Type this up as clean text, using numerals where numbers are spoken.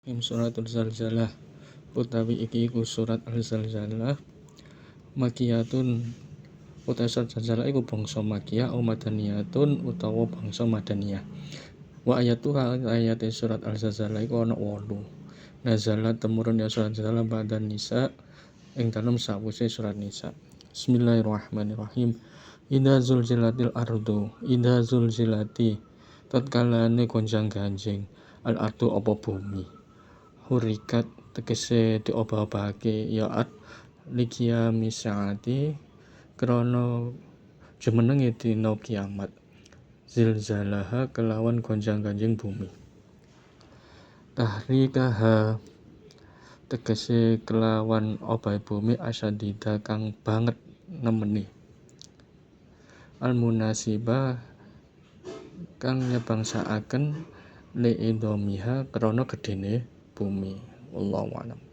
Suratul Zalzalah utawi iki iku surat Al-Zalzalah makiyatun utawi surat Zalzalah iku bangsa makiyah o madaniyatun utawa bangsa madaniyah. Wa ayatuha ayate surat Al-Zalzalah iku ana 8. Nazalat temurun ya surat Zalzalah ba'dan nisa ing dalem sawise surat Nisa. Bismillahirrahmanirrahim. Idza zulzilatil ardu idza zulzilati tatkalane gonjang-ganjing al-ardu apa bumi. Hurikat tegese diobah-obahake ya at likia misaati krana jumenenge dina kiamat. Zilzalaha kelawan gonjang-ganjing bumi. Tahrikaha tegese kelawan obah bumi asadida kang banget nemeni. Al-munasibah kang nyebangsaaken li idomiha krana gedene bumi. Wallahu a'lam.